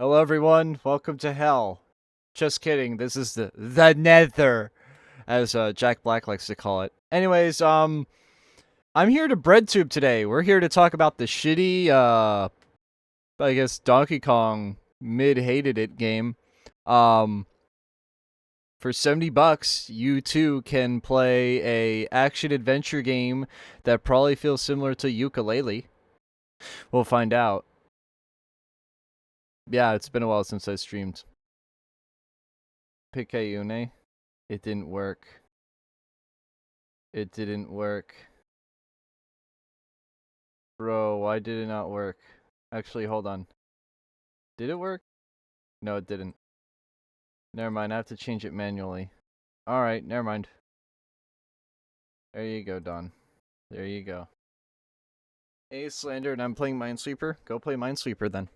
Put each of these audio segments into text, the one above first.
Hello everyone, welcome to hell. Just kidding, this is the nether, as Jack Black likes to call it. Anyways, I'm here to breadtube today. We're here to talk about the shitty, I guess Donkey Kong mid-hated it game. For $70, you too can play a action-adventure game that probably feels similar to Yooka-Laylee. We'll find out. Yeah, it's been a while since I streamed. Picayune. It didn't work. It didn't work. Bro, why did it not work? Actually, hold on. Did it work? No, it didn't. Never mind, I have to change it manually. Alright, never mind. There you go, Don. There you go. Hey, Slander, and I'm playing Minesweeper. Go play Minesweeper then.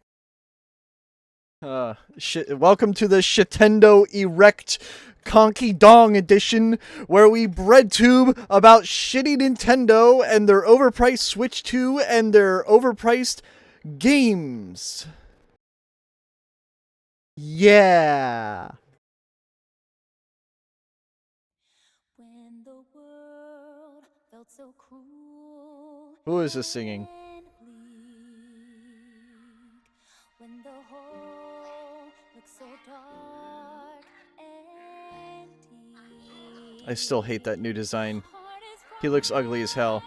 Welcome to the Shitendo Erect Conky Dong edition, where we breadtube about shitty Nintendo and their overpriced Switch 2 and their overpriced games. Yeah. When the world felt so cruel. Who is this singing? When the hole looks so dark and deep. I still hate that new design. He looks ugly as hell.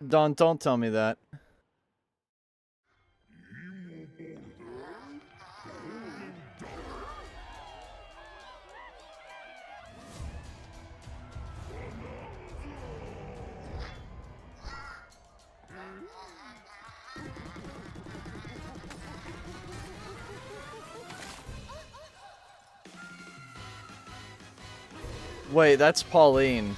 Don, don't tell me that. Wait, that's Pauline.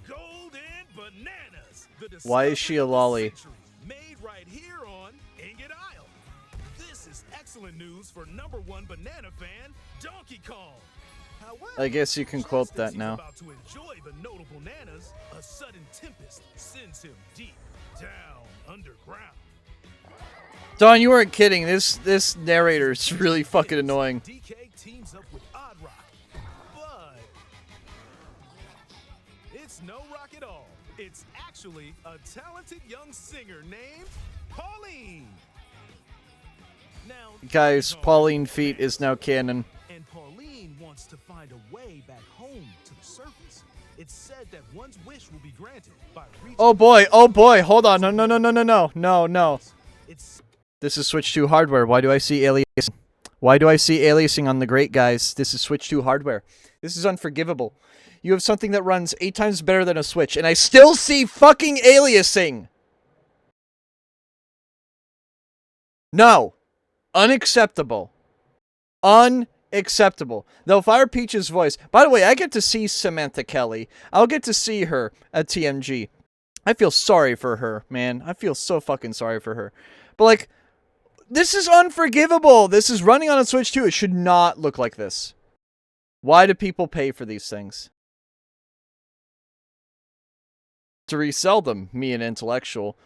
Golden bananas. Why is she a lolly? Made right here on Ingot Isle. This is excellent news for #1 banana fan, Donkey Kong. However, I guess you can quote just as that he's now. about to enjoy the notable bananas, a sudden tempest sends him deep down underground. Don, you weren't kidding. This narrator is really fucking annoying. DK teams up with Odd Rock, but it's no rock at all. It's actually a talented young singer named Pauline. Now, Guys, Pauline Feet is now canon. and Pauline wants to find a way back home to the surface. It's said that one's wish will be granted by reaching. Oh boy, hold on. No. It's This is Switch 2 hardware. Why do I see aliasing? Why do I see aliasing on the great guys? This is Switch 2 hardware. This is unforgivable. You have something that runs 8 times better than a Switch, and I still see fucking aliasing! No. Unacceptable. Unacceptable. Though Fire Peach's voice... By the way, I get to see Samantha Kelly. I'll get to see her at TMG. I feel sorry for her, man. I feel so fucking sorry for her. But, like, this is unforgivable. This is running on a Switch 2. It should not look like this. Why do people pay for these things? To resell them, me an intellectual.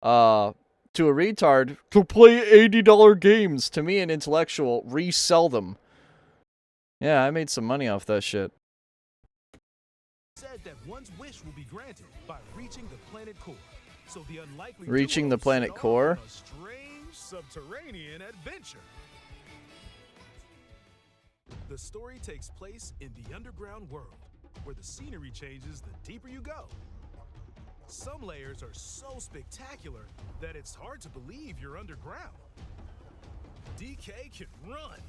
To a retard, to play $80 games. To me an intellectual, resell them. Yeah, I made some money off that shit. said that one's wish will be granted by reaching the planet core. So the unlikely Reaching duo the planet set off core? on a strange subterranean adventure. The story takes place in the underground world, where the scenery changes the deeper you go. Some layers are so spectacular that it's hard to believe you're underground. DK can run,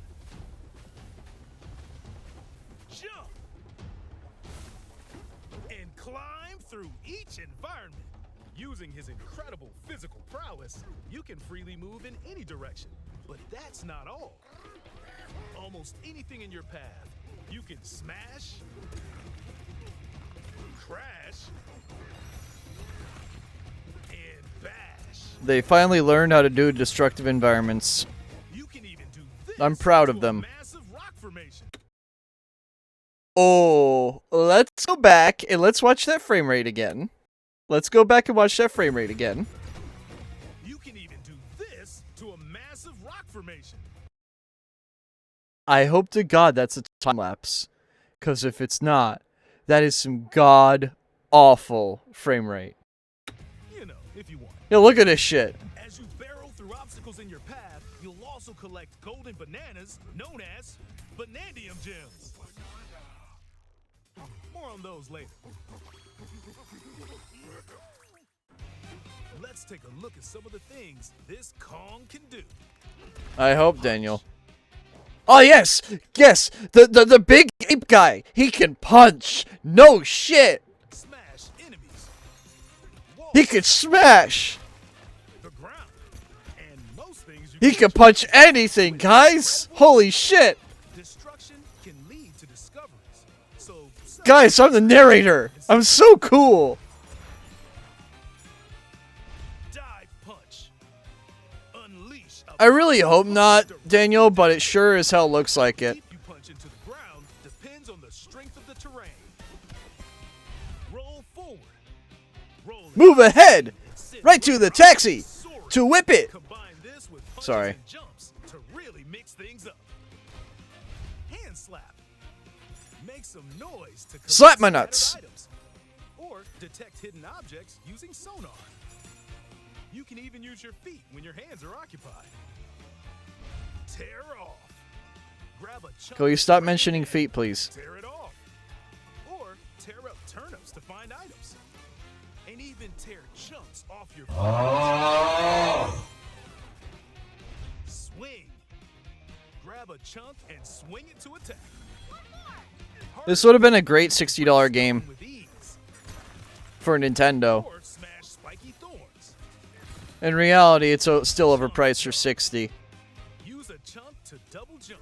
jump, and climb through each environment. Using his incredible physical prowess, you can freely move in any direction. But that's not all. Almost anything in your path, you can smash, crash, and bash. They finally learned how to do destructive environments. You can even do this I'm proud to of a them. massive rock formation. Oh, let's go back and let's watch that frame rate again. Let's go back and watch that frame rate again. You can even do this to a massive rock formation. I hope to God that's a time lapse. Because if it's not, that is some god awful frame rate. You know, if you want. Yo, look at this shit. As you barrel through obstacles in your path, you'll also collect golden bananas known as Banandium gems. More on those later. Let's take a look at some of the things this Kong can do. I hope, Daniel. Oh, yes! Yes! The big ape guy! He can punch! No shit! Smash enemies. Walls, He can smash! the ground, and most things you He can punch anything, guys! Holy shit! Destruction can lead to discoveries. So Guys, I'm the narrator! I'm so cool! dive punch. Unleash a I really hope not, Daniel, but it sure as hell looks like it. deep you punch into the ground depends on the strength of the terrain. Roll forward. Roll Move ahead! sit Right to the taxi! soaring. To whip it! Combine this with punches Sorry. and jumps to really mix things up. Hand slap. Make some noise to Slap collect my scattered nuts. items. Or detect hidden objects using sonar. You can even use your feet when your hands are occupied. Tear off. Grab a chunk. Can you of stop scrap mentioning and feet, please? Tear it off. Or tear up turnips to find items. And even tear chunks off your Swing. Grab a chunk and swing it to attack. This would have been a great $60 game With ease. for Nintendo. Or smash spiky thorns. In reality, it's still overpriced for $60. Use a chunk to double jump.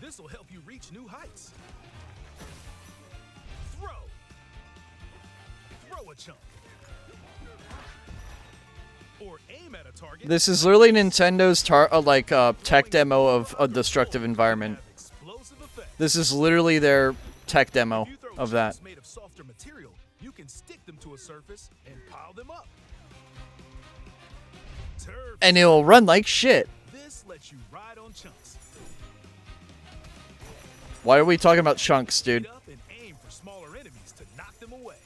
This will help you reach new heights. Throw. Throw a chunk. Or aim at a target. This is literally Nintendo's tech demo of a destructive environment. Have explosive effects. This is literally their tech demo If you throw of that. chunks made of softer material, you can stick them to a surface and pile them up. Turf. And it'll run like shit. This lets you ride on chunks. Why are we talking about chunks, dude? Get up and aim for smaller enemies to knock them away.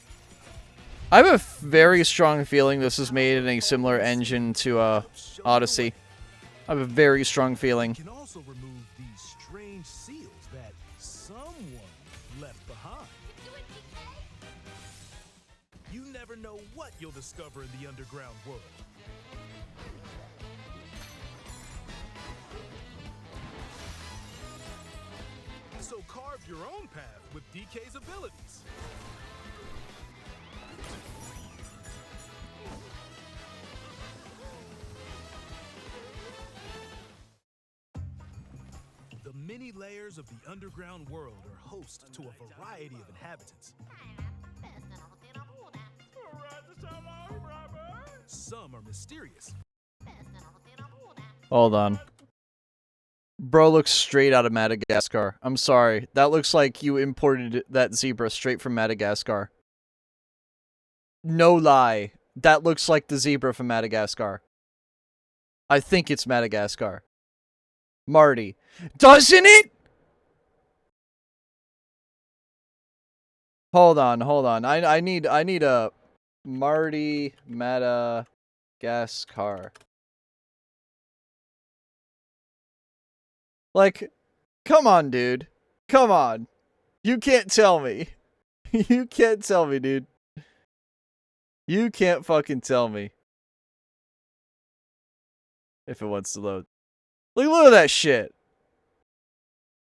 I have a very strong feeling this is made in a similar engine to Odyssey. I have a very strong feeling. You can also remove these strange seals that someone left behind. You never know what you'll discover in the underground world. So carve your own path with DK's abilities. The many layers of the underground world are host to a variety of inhabitants. Some are mysterious. Hold on. Bro looks straight out of Madagascar. I'm sorry. That looks like you imported that zebra straight from Madagascar. No lie. That looks like the zebra from Madagascar. I think it's Madagascar. Marty. Doesn't it? Hold on. I need a Marty Madagascar. Like, come on, dude. Come on. You can't tell me. You can't tell me, dude. You can't fucking tell me. If it wants to load. Look at that shit.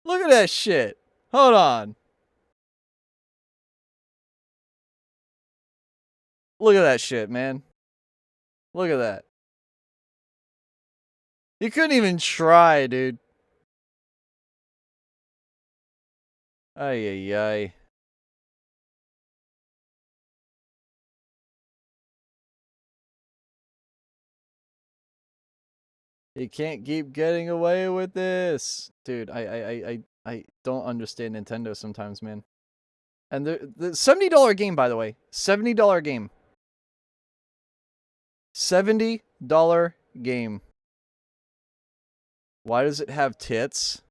Look at that shit. Hold on. Look at that shit, man. Look at that. You couldn't even try, dude. Ay, ay, ay. You can't keep getting away with this. Dude, I don't understand Nintendo sometimes, man. And the $70 game, by the way. $70 game. $70 game. Why does it have tits?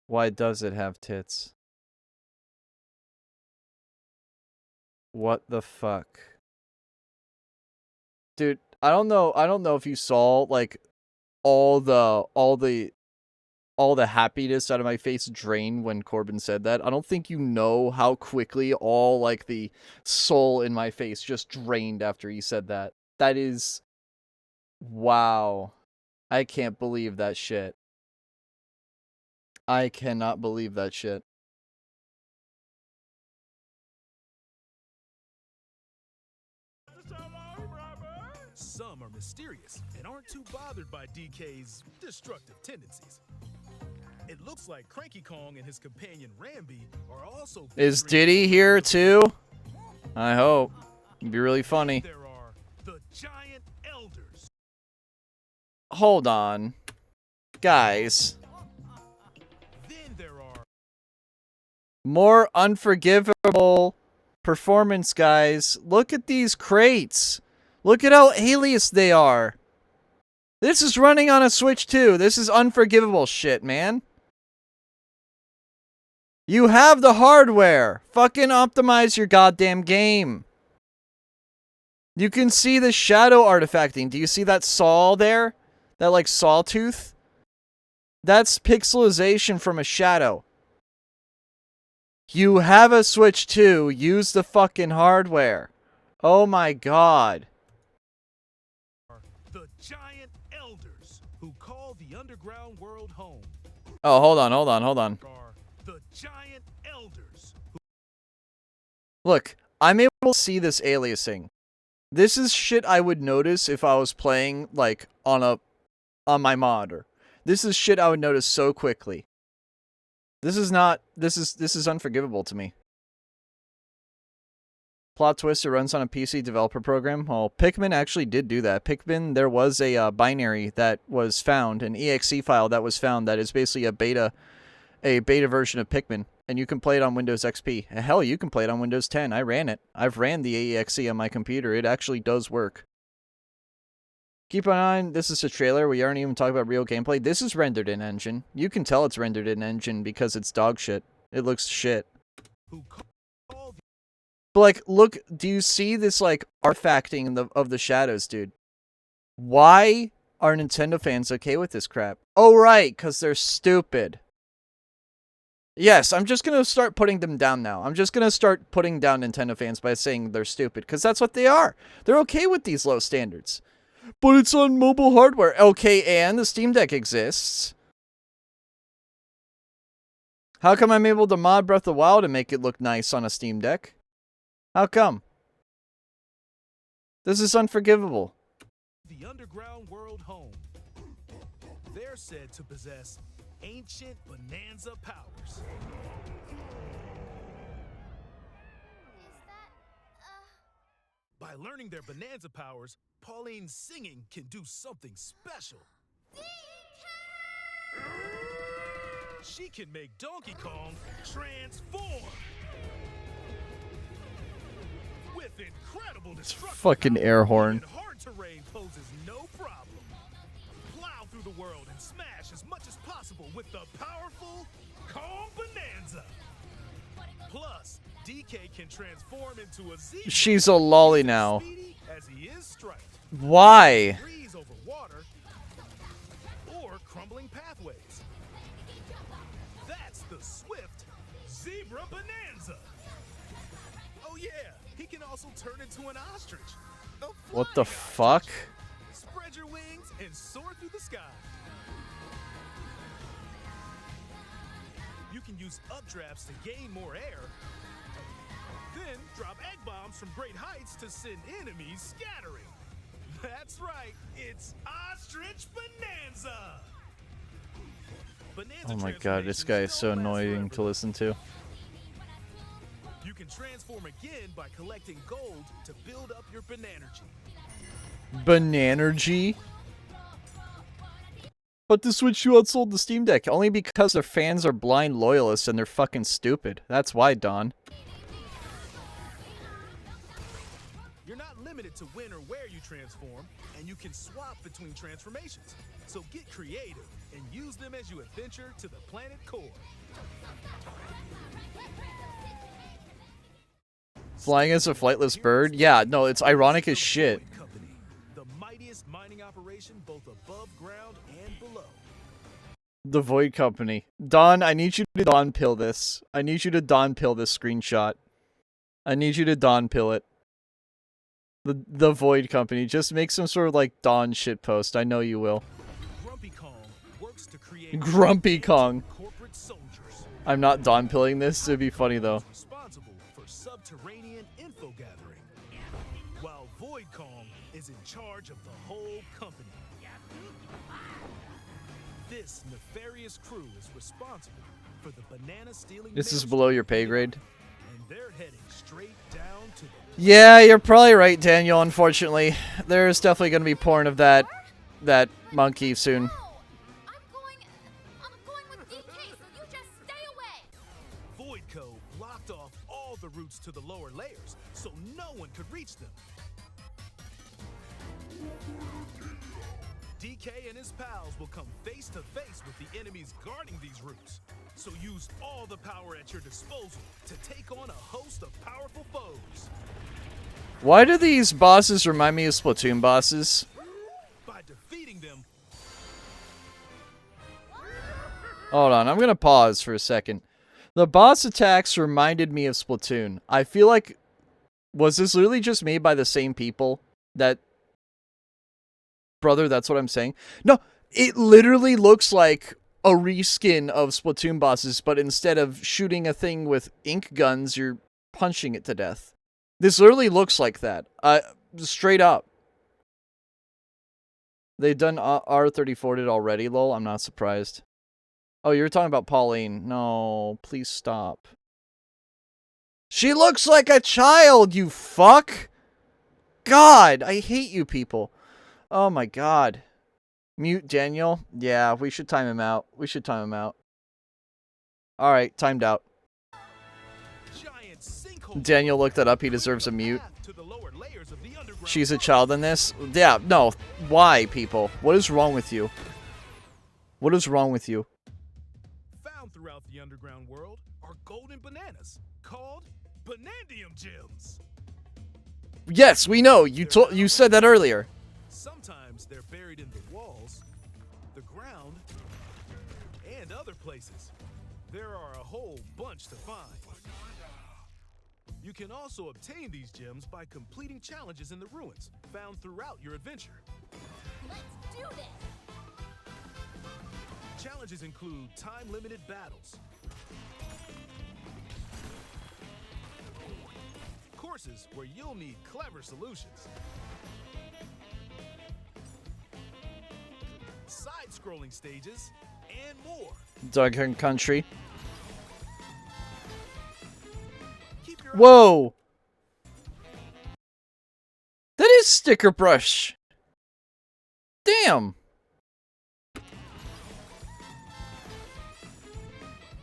Why does it have tits? What the fuck? Dude, I don't know if you saw like all the happiness out of my face drain when Corbin said that. I don't think you know how quickly all like the soul in my face just drained after he said that. That is wow. I can't believe that shit. I cannot believe that shit. Some are mysterious and aren't too bothered by DK's destructive tendencies. It looks like Cranky Kong and his companion Rambi are also. Is Diddy here too? I hope. It'd be really funny. There are the giant elders. Hold on. Guys. Then there are more unforgivable performance, guys. Look at these crates. Look at how alias they are. This is running on a Switch 2. This is unforgivable shit, man. You have the hardware. Fucking optimize your goddamn game. You can see the shadow artifacting. Do you see that saw there? That like sawtooth? That's pixelization from a shadow. You have a Switch 2. Use the fucking hardware. Oh my god. the giant elders who call the underground world home. Oh, hold on. Are the giant elders who Look, I'm able to see this aliasing. This is shit I would notice if I was playing like on my monitor. This is shit I would notice so quickly. This is unforgivable to me. Plot twist, it runs on a PC developer program. Well, Pikmin actually did do that. Pikmin, there was a binary that was found, an exe file that was found that is basically a beta version of Pikmin, and you can play it on Windows XP. Hell, you can play it on Windows 10. I ran it. I've ran the exe on my computer. It actually does work. Keep an eye on, this is a trailer. We aren't even talking about real gameplay. This is rendered in engine. You can tell it's rendered in engine because it's dog shit. It looks shit. who call the But like, look, do you see this like artifacting of the shadows, dude? Why are Nintendo fans okay with this crap? Oh right, because they're stupid. Yes, I'm just gonna start putting them down now. I'm just gonna start putting down Nintendo fans by saying they're stupid, because that's what they are. They're okay with these low standards. But it's on mobile hardware. Okay, and the Steam Deck exists. How come I'm able to mod Breath of the Wild and make it look nice on a Steam Deck? How come? This is unforgivable. underground world home. They're said to possess ancient bonanza powers. By learning their bonanza powers, Pauline's singing can do something special. She can make Donkey Kong transform. With incredible destruction, Fucking air horn. hard terrain poses no problem. Plow through the world and smash as much as possible with the powerful Kong Bonanza. Plus, DK can transform into a zebra. She's a lolly now. Speedy as he is striped. Why? Breeze over water or crumbling pathways. That's the swift Zebra Bonanza. Oh yeah, he can also turn into an ostrich. A What the flying fuck? ostrich. Spread your wings and soar through the sky. You can use updrafts to gain more air. Then drop egg bombs from great heights to send enemies scattering. That's right, it's Ostrich Bonanza. Bonanza Oh my god, this guy is so transformations don't last annoying to forever. listen to. You can transform again by collecting gold to build up your Bananergy. Bananergy? But the Switch 2 outsold the Steam Deck only because their fans are blind loyalists and they're fucking stupid. That's why, Don. You're not limited to when or where you transform, and you can swap between transformations. So get creative and use them as you adventure to the planet core. Flying as a flightless bird? Yeah, no, it's ironic as shit. Company, the mightiest mining operation both above ground and below. The Void Company. Don, I need you to Don pill this. I need you to Don pill this screenshot. I need you to Don pill it. The Void Company. Just make some sort of like Don shitpost. I know you will. Grumpy Kong works to create Grumpy Kong. corporate soldiers. I'm not Don pilling this. It'd be funny though. Responsible for subterranean info gathering, while Void Kong is in charge of the whole company. This nefarious crew is responsible for the banana stealing. This is below your pay grade. And they're heading straight down to the. Yeah, you're probably right, Daniel, unfortunately. There's definitely going to be porn of that monkey soon. No! I'm going with DK, so you just stay away! Voidco blocked off all the routes to the lower layers, so no one could reach them. DK and his pals will come face to face with the enemies guarding these routes. So use all the power at your disposal to take on a host of powerful foes. Why do these bosses remind me of Splatoon bosses? By defeating them, Hold on, I'm going to pause for a second. The boss attacks reminded me of Splatoon. I feel like... Was this literally just made by the same people? That... Brother, that's what I'm saying. No, it literally looks like a reskin of Splatoon bosses, but instead of shooting a thing with ink guns, you're punching it to death. This literally looks like that. Straight up. They've done R34 it already, lol. I'm not surprised. Oh, you're talking about Pauline. No, please stop. She looks like a child, you fuck! God, I hate you people. Oh my god. Mute Daniel? Yeah, we should time him out. We should time him out. Alright, timed out. giant sinkhole Daniel looked that up. He deserves a mute. to the lower layers of the underground. She's a child in this? Yeah, no. Why, people? What is wrong with you? What is wrong with you? Found throughout the underground world are golden bananas called Banandium gems. Yes, we know. You said that earlier. Sometimes they're buried in the walls, the ground, and other places. There are a whole bunch to find. You can also obtain these gems by completing challenges in the ruins found throughout your adventure. Let's do this! Challenges include time-limited battles, courses where you'll need clever solutions, side-scrolling stages, and more. Doug Country. Keep your Whoa! That is sticker brush. Damn.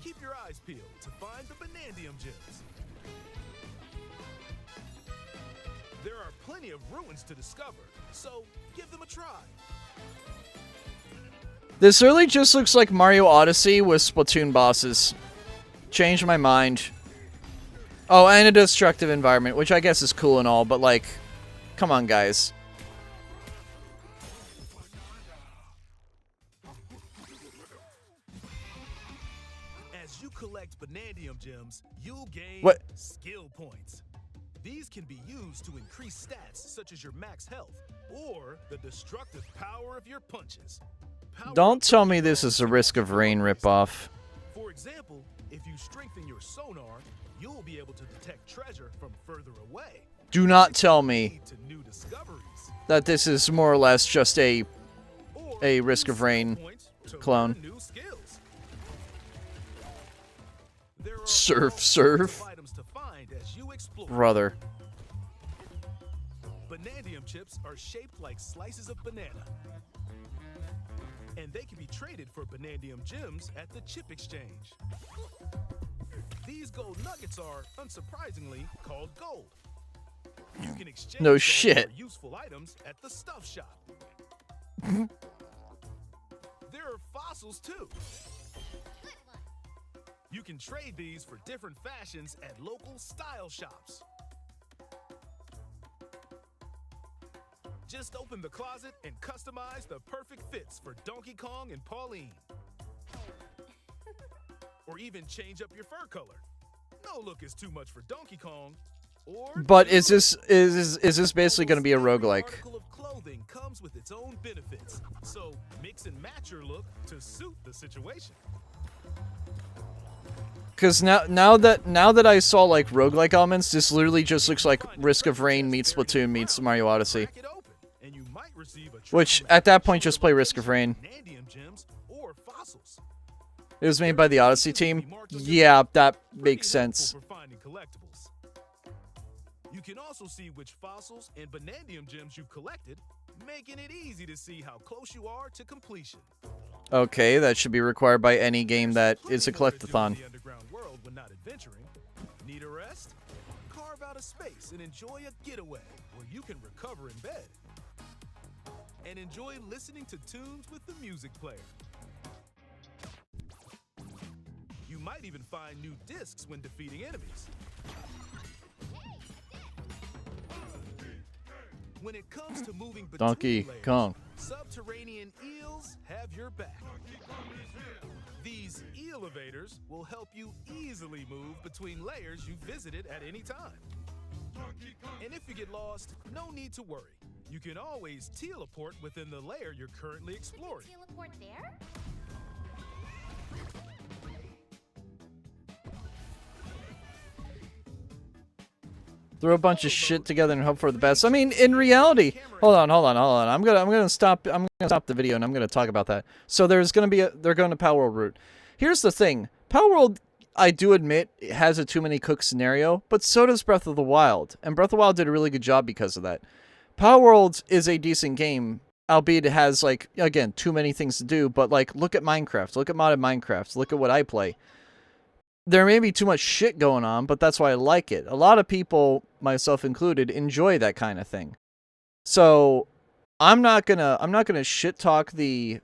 Keep your eyes peeled to find the Banandium gems. There are plenty of ruins to discover, so give them a try. This really just looks like Mario Odyssey with Splatoon bosses. Changed my mind. Oh, and a destructive environment, which I guess is cool and all, but like, come on, guys. As you collect Banandium gems, you'll gain What? skill points. These can be used to increase stats such as your max health or the destructive power of your punches. Don't tell me this is a Risk of Rain ripoff. For example, if you strengthen your sonar, you'll be able to detect treasure from further away. Do not tell me Lead to new discoveries. that this is more or less just a Or Risk of use Rain skill points to clone. learn new skills. There are Surf, all surf. sorts of items to find find as you explore. Brother. Banandium chips are shaped like slices of banana. And they can be traded for Banandium gems at the chip exchange. These gold nuggets are, unsurprisingly, called gold. You can exchange No gold shit. for useful items at the stuff shop. There are fossils too. You can trade these for different fashions at local style shops. Just open the closet and customize the perfect fits for Donkey Kong and Pauline. Or even change up your fur color. No look is too much for Donkey Kong. Or But is this basically going to be a Every roguelike? article of clothing comes with its own benefits. So mix and match your look to suit the situation. Because now that I saw like roguelike elements, this literally just looks like Risk of Rain meets Splatoon meets Mario Odyssey. Crack it open, and you might receive a Which treasure at that map point just play Risk of Rain. Banandium gems or fossils. It was made by the Odyssey team. Yeah, that makes Pretty helpful sense. for finding collectibles. You can also see which fossils and Banandium gems you've collected, making it easy to see how close you are to completion. Okay, that should be required by any game that is a Plenty more to do in collectathon. the underground world when not adventuring. Need a rest? Carve out a space and enjoy a getaway where you can recover in bed. And enjoy listening to tunes with the music player. You might even find new discs when defeating enemies. When it comes to moving between Donkey layers, Kong. subterranean eels have your back. These elevators will help you easily move between layers you visited at any time. And if you get lost, no need to worry. You can always teleport within the layer you're currently exploring. Teleport there? Throw a bunch of shit together and hope for the best. I mean, in reality, hold on. I'm gonna stop the video and I'm gonna talk about that. So they're going to Power World route. Here's the thing. Power World, I do admit, has a too many cooks scenario, but so does Breath of the Wild. And Breath of the Wild did a really good job because of that. Power World is a decent game, albeit it has, like, again, too many things to do, but, like, look at Minecraft. Look at modded Minecraft. Look at what I play. There may be too much shit going on, but that's why I like it. A lot of people, myself included, enjoy that kind of thing. So I'm not gonna shit talk the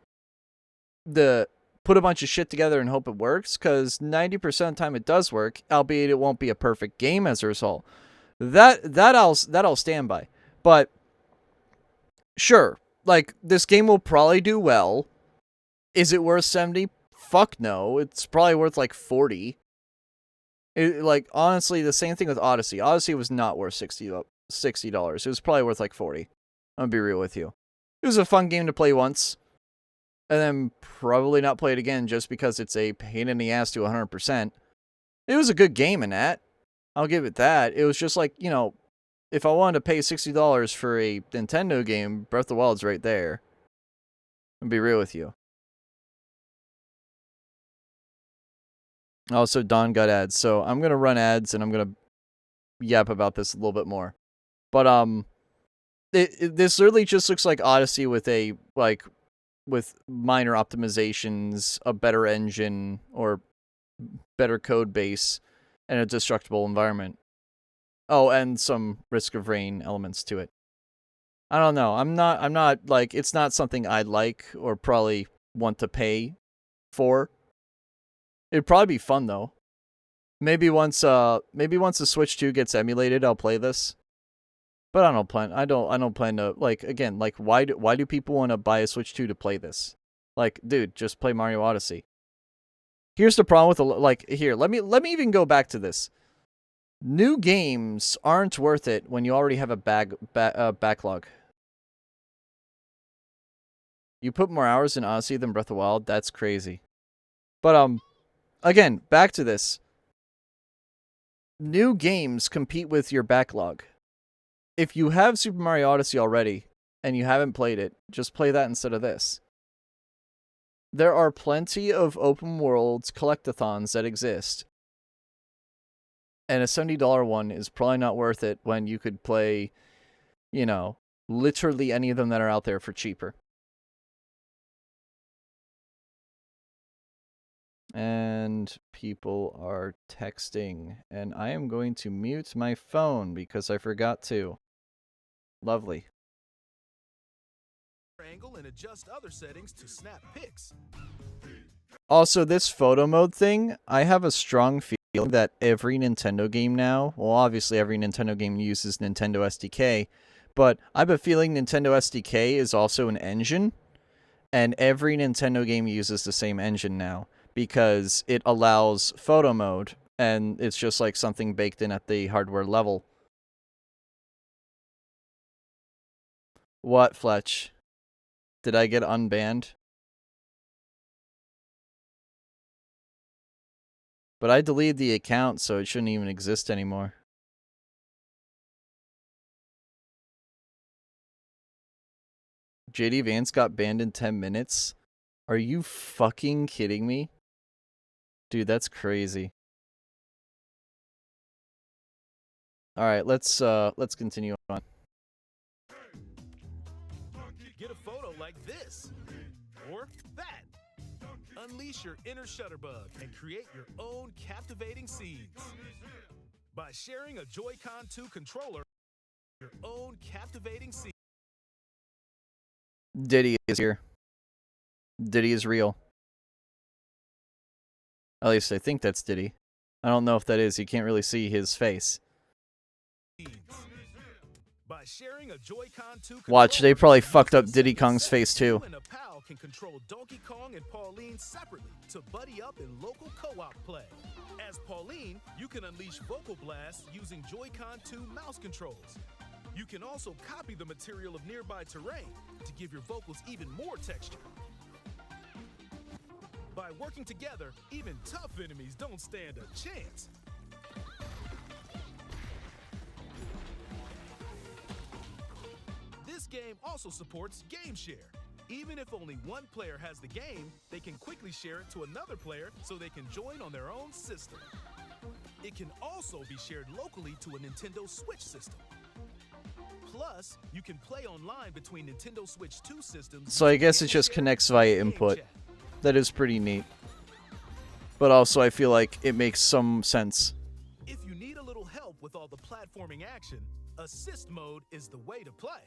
put a bunch of shit together and hope it works, because 90% of the time it does work, albeit it won't be a perfect game as a result. That I'll stand by. But sure, like, this game will probably do well. Is it worth 70? Fuck no. It's probably worth like 40. Like, honestly, the same thing with Odyssey. Odyssey was not worth $60. It was probably worth like 40. I'm gonna be real with you. It was a fun game to play once, and then probably not play it again just because it's a pain in the ass to 100%. It was a good game in that. I'll give it that. It was just like, you know, if I wanted to pay $60 for a Nintendo game, Breath of the Wild's right there. I'll be real with you. Also, Don got ads, so I'm gonna run ads and I'm gonna yap about this a little bit more. But this literally just looks like Odyssey with with minor optimizations, a better engine or better code base, and a destructible environment. Oh, and some Risk of Rain elements to it. I don't know. I'm not like, it's not something I'd like or probably want to pay for. It'd probably be fun though. Maybe once the Switch 2 gets emulated, I'll play this. But I don't plan to, like, again, like, why do people want to buy a Switch 2 to play this? Like, dude, just play Mario Odyssey. Here's the problem with here, let me even go back to this. New games aren't worth it when you already have a backlog. You put more hours in Odyssey than Breath of the Wild? That's crazy. But again, back to this. New games compete with your backlog. If you have Super Mario Odyssey already and you haven't played it, just play that instead of this. There are plenty of open worlds collectathons that exist. And a $70 one is probably not worth it when you could play, you know, literally any of them that are out there for cheaper. And people are texting. And I am going to mute my phone because I forgot to. Lovely. Angle and adjust other settings to snap pics. Also, this photo mode thing, I have a strong feeling that every Nintendo game now, well, obviously every Nintendo game uses Nintendo SDK, but I have a feeling Nintendo SDK is also an engine, and every Nintendo game uses the same engine now, because it allows photo mode, and it's just like something baked in at the hardware level. What, Fletch? Did I get unbanned? But I deleted the account, so it shouldn't even exist anymore. JD Vance got banned in 10 minutes? Are you fucking kidding me? Dude, that's crazy. Alright, let's continue on. Get a photo like this, or that. Unleash your inner shutterbug and create your own captivating scenes. By sharing a Joy-Con 2 controller, your own captivating scene. Diddy is here. Diddy is real. At least I think that's Diddy. I don't know if that is. You can't really see his face. By sharing a Joy-Con 2 Watch, they probably fucked up Diddy Kong's face too. You and a pal can control Donkey Kong and Pauline separately to buddy up in local co-op play. As Pauline, you can unleash vocal blasts using Joy-Con 2 mouse controls. You can also copy the material of nearby terrain to give your vocals even more texture. By working together, even tough enemies don't stand a chance. This game also supports Game Share. Even if only one player has the game, they can quickly share it to another player so they can join on their own system. It can also be shared locally to a Nintendo Switch system. Plus, you can play online between Nintendo Switch 2 systems. So I guess it just connects via input. That is pretty neat. But also I feel like it makes some sense. If you need a little help with all the platforming action, Assist Mode is the way to play.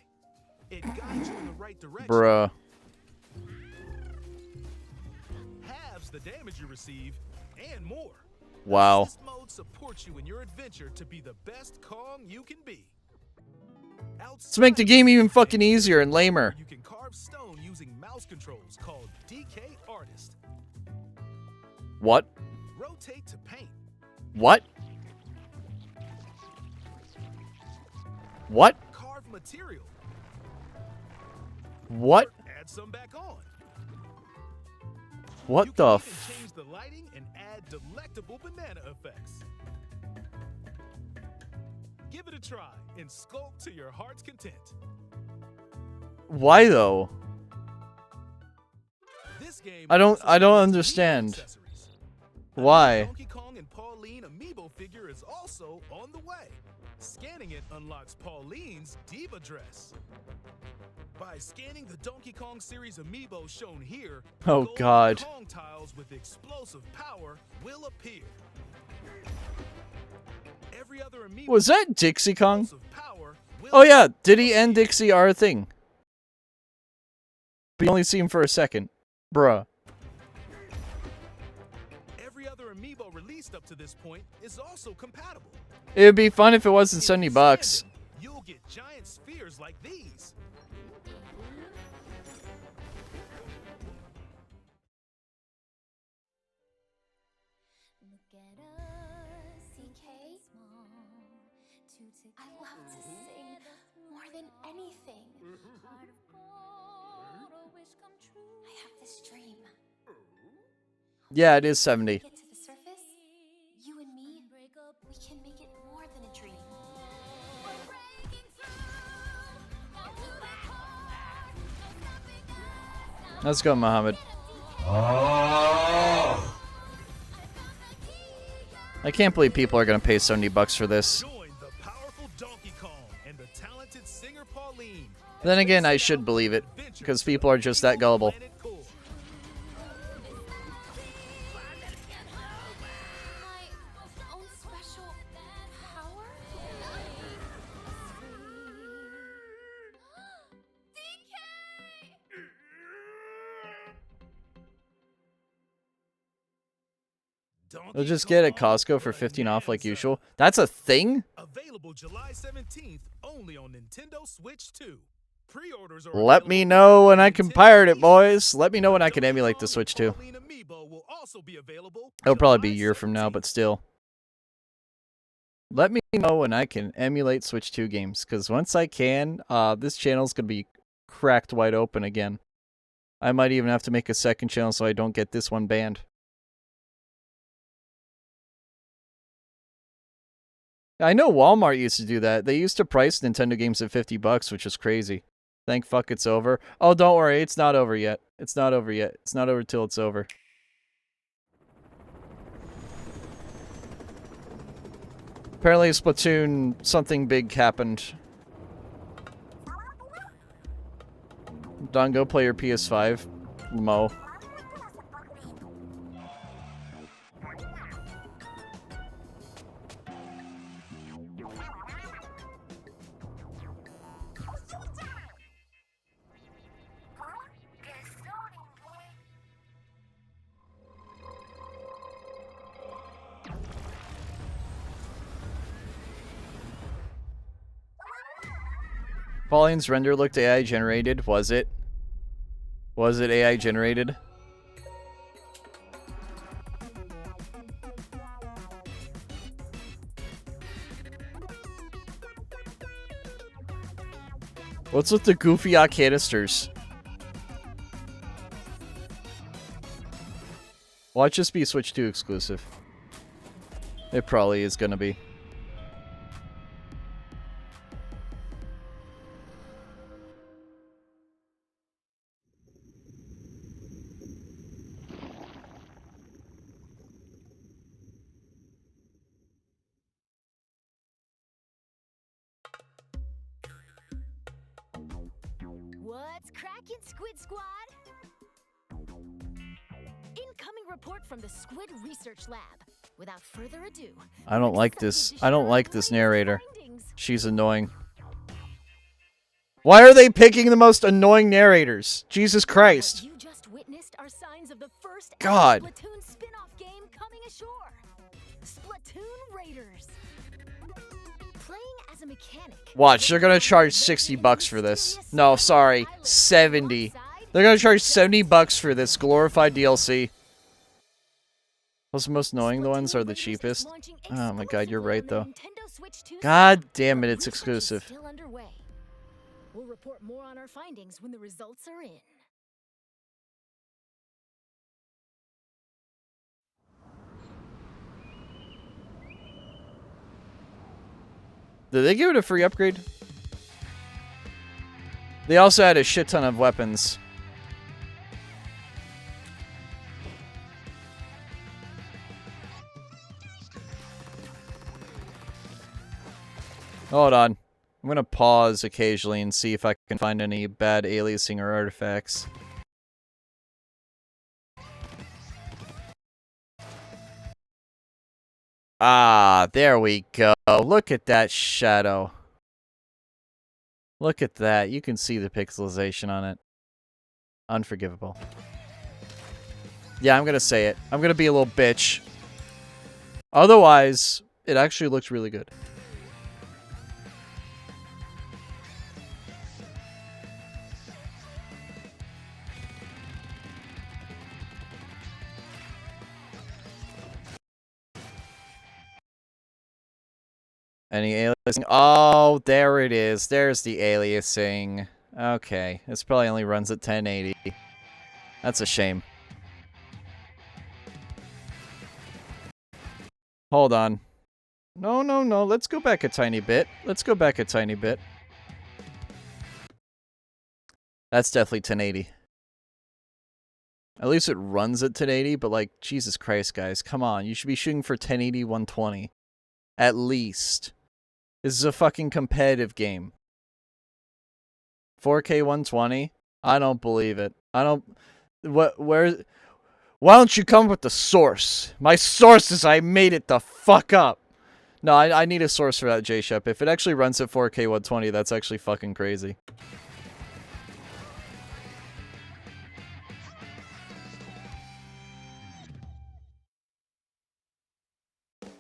It guides you in the right direction. Bruh. Halves the damage you receive, and more. Wow. Assist Mode supports you in your adventure to be the best Kong you can be. Let's make the game even fucking easier and lamer. You can carve stone using mouse controls called DK Artist. What? Rotate to paint. What? What? Carve material. What? Add some back on. What You the can even change the lighting and add delectable banana effects. Give it a try and sculpt to your heart's content. Why though? This game I don't also supports understand. amiibo accessories. Why? A Donkey Kong and Pauline amiibo figure is also on the way. Scanning it unlocks Pauline's diva dress. By scanning the Donkey Kong series amiibo shown here, Oh, golden God. Kong tiles with explosive power will appear. Every other amiibo Was that Dixie Kong? with explosive power will Oh yeah, Diddy and Dixie are a thing. But you only see him for a second. Bruh. Every other amiibo released up to this point is also compatible. It would be fun if it wasn't If 70 you bucks. scan them, you'll get giant spheres like these. Look at us, CK. I love to sing more than anything. I have this dream. Yeah, it is 70. Get to the surface, you and me, we can make it more than a dream. Let's go, Muhammad. I can't believe people are gonna pay $70 for this. Join the powerful Donkey Kong and the talented singer Pauline. Then again, I should believe it, because people are just that gullible. Planet Cool. My own special power? DK! They'll just get at Costco for 15 off like usual. That's a thing? Available July 17th only on Nintendo Switch 2. Pre-orders are Let me know when I can pirate it, boys. Let me know when I can emulate the Switch 2. It'll probably be a year from now, but still. Let me know when I can emulate Switch 2 games, because once I can, this channel's going to be cracked wide open again. I might even have to make a second channel so I don't get this one banned. I know Walmart used to do that. They used to price Nintendo games at $50, which is crazy. Thank fuck it's over. Oh, don't worry. It's not over yet. It's not over yet. It's not over till it's over. Apparently Splatoon, something big happened. Don, go play your PS5. Mo. Pauline's render looked AI generated. Was it? Was it AI generated? What's with the goofy canisters? Watch this be Switch 2 exclusive. It probably is gonna be. What's crackin', Squid Squad? Incoming report from the Squid Research Lab. Without further ado, I don't like this. I don't like this narrator. She's annoying. Why are they picking the most annoying narrators? Jesus Christ. You just witnessed our signs of the first God. Splatoon spin-off game coming ashore. Splatoon Raiders. Playing as a mechanic. Watch, they're gonna charge $60 for this. No, sorry, 70. They're gonna charge $70 for this glorified DLC. Those most annoying ones are the cheapest. Oh my god, you're right though. God damn it, it's exclusive. Still underway. We'll report more on our findings when the results are in. Did they give it a free upgrade? They also had a shit ton of weapons. Hold on. I'm gonna pause occasionally and see if I can find any bad aliasing or artifacts. Ah, there we go. Look at that shadow. Look at that. You can see the pixelization on it. Unforgivable. Yeah, I'm gonna say it. I'm gonna be a little bitch. Otherwise, it actually looks really good. Any aliasing? Oh, there it is. There's the aliasing. Okay. This probably only runs at 1080. That's a shame. Hold on. No, no, no. Let's go back a tiny bit. Let's go back a tiny bit. That's definitely 1080. At least it runs at 1080, but like, Jesus Christ, guys, come on. You should be shooting for 1080, 120. At least. This is a fucking competitive game. 4K 120? I don't believe it. I don't... Why don't you come with the source? My source is I made it the fuck up. No, I need a source for that, J-Shep. If it actually runs at 4K 120, that's actually fucking crazy.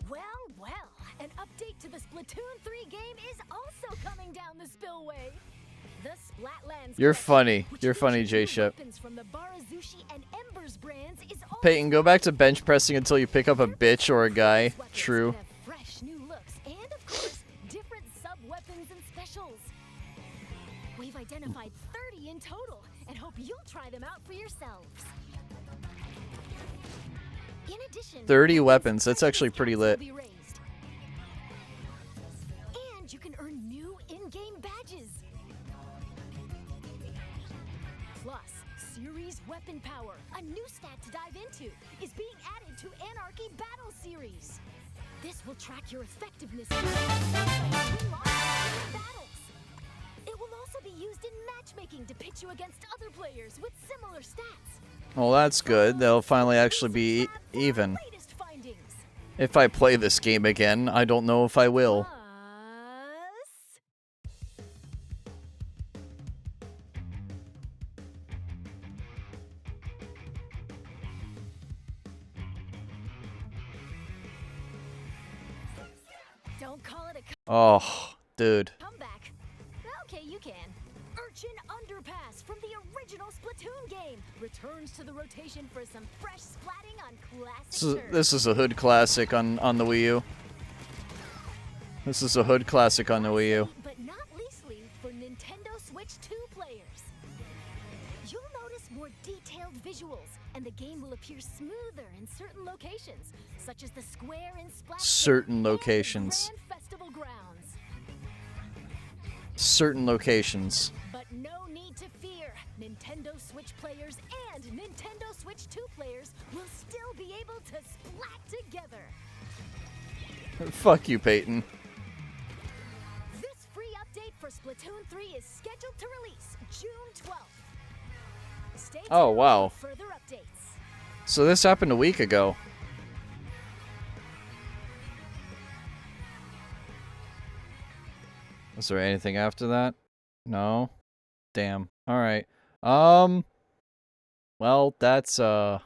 Well, an update to the Splatoon 3 game is also coming down the spillway. The Splatlands You're collection, funny. which You're funny, features new J-Shep. weapons from the Barazushi and Embers brands, is also Peyton, go back to bench pressing until you pick up a bitch or a guy. True. have fresh new looks and, of course, different sub-weapons and specials. We've identified 30 in total and hope you'll try them out for yourselves. In addition, 30 weapons. That's actually pretty lit. will be raised. And you can earn new in-game badges. Plus, Series Weapon Power, a new stat to dive into, is being added to Anarchy Battle Series. This will track your effectiveness in battles. It will also be used in matchmaking to pit you against other players with similar stats. Well, that's good. They'll finally actually be even. Latest findings. If I play this game again, I don't know if I will. Plus, don't call it a Oh, dude. comeback. Okay, you can. Urchin Underpass from the original Splatoon game returns to the rotation for some fresh splatting on classic turf. This is a hood classic on the Wii U. This is a hood classic on the Wii U. But not leastly for Nintendo Switch 2 players. You'll notice more detailed visuals, and the game will appear smoother in certain locations, such as the square in Splash Certain and the locations. Grand Festival grounds. Certain locations. But no need to fear. Nintendo Switch players and Nintendo Switch 2 players will still be able to splat together. Fuck you, Peyton. This free update for Splatoon 3 is scheduled to release June 12th. Stay tuned Oh, wow. for further updates. So this happened a week ago. Was there anything after that? No? Damn. Alright. Well, that's a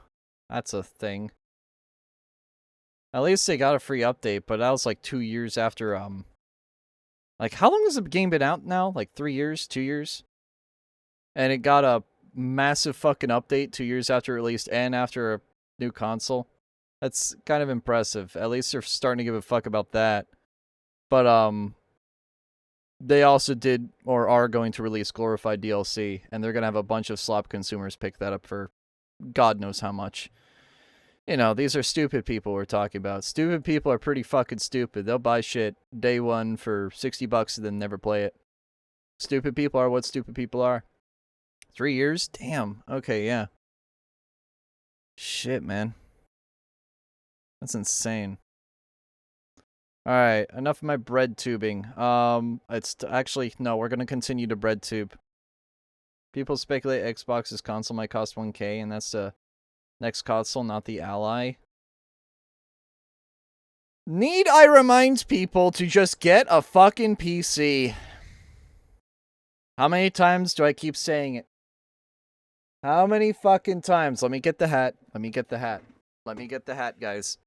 thing. At least they got a free update, but that was like 2 years after, like, how long has the game been out now? Like 3 years? 2 years? And it got a massive fucking update 2 years after release and after a new console. That's kind of impressive. At least they're starting to give a fuck about that. But, they also did, or are going to release glorified DLC, and they're going to have a bunch of slop consumers pick that up for God knows how much. You know, these are stupid people we're talking about. Stupid people are pretty fucking stupid. They'll buy shit day one for $60 and then never play it. Stupid people are what stupid people are. 3 years? Damn. Okay, yeah. Shit, man. That's insane. Alright, enough of my bread tubing. Actually, no, we're gonna continue to bread tube. People speculate Xbox's console might cost 1K, and that's the next console, not the Ally. Need I remind people to just get a fucking PC? How many times do I keep saying it? How many fucking times? Let me get the hat. Let me get the hat. Let me get the hat, guys.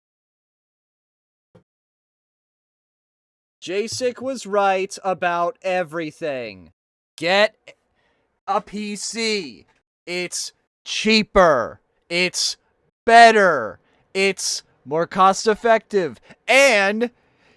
Jasic was right about everything. Get a PC. It's cheaper. It's better. It's more cost effective. And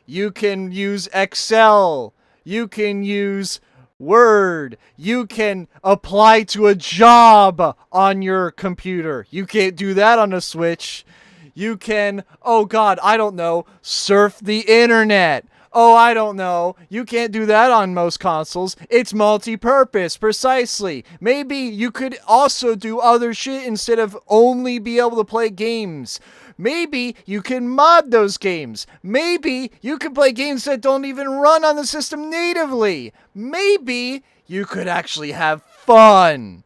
you can use Excel. You can use Word. You can apply to a job on your computer. You can't do that on a Switch. You can, oh God, I don't know, surf the internet. Oh, I don't know. You can't do that on most consoles. It's multi-purpose, precisely. Maybe you could also do other shit instead of only be able to play games. Maybe you can mod those games. Maybe you can play games that don't even run on the system natively. Maybe you could actually have fun.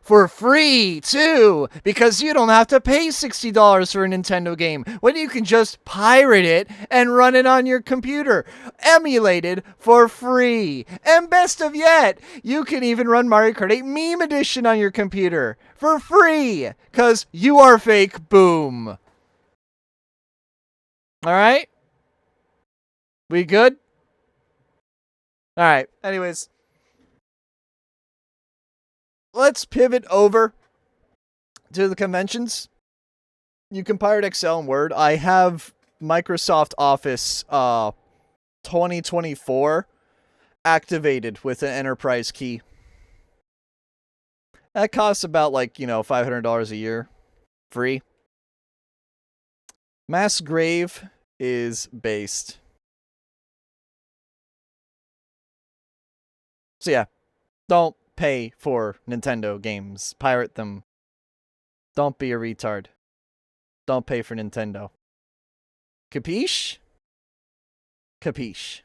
For free, too, because you don't have to pay $60 for a Nintendo game when you can just pirate it and run it on your computer, emulated for free. And best of yet, you can even run Mario Kart 8 Meme Edition on your computer for free, because you are fake. Boom. Alright? We good? Alright, anyways. Let's pivot over to the conventions. You can pirate Excel and Word. I have Microsoft Office 2024 activated with an enterprise key. That costs about $500 a year. Free. Mass Grave is based. So yeah, don't pay for Nintendo games. Pirate them. Don't be a retard. Don't pay for Nintendo. Capiche? Capiche.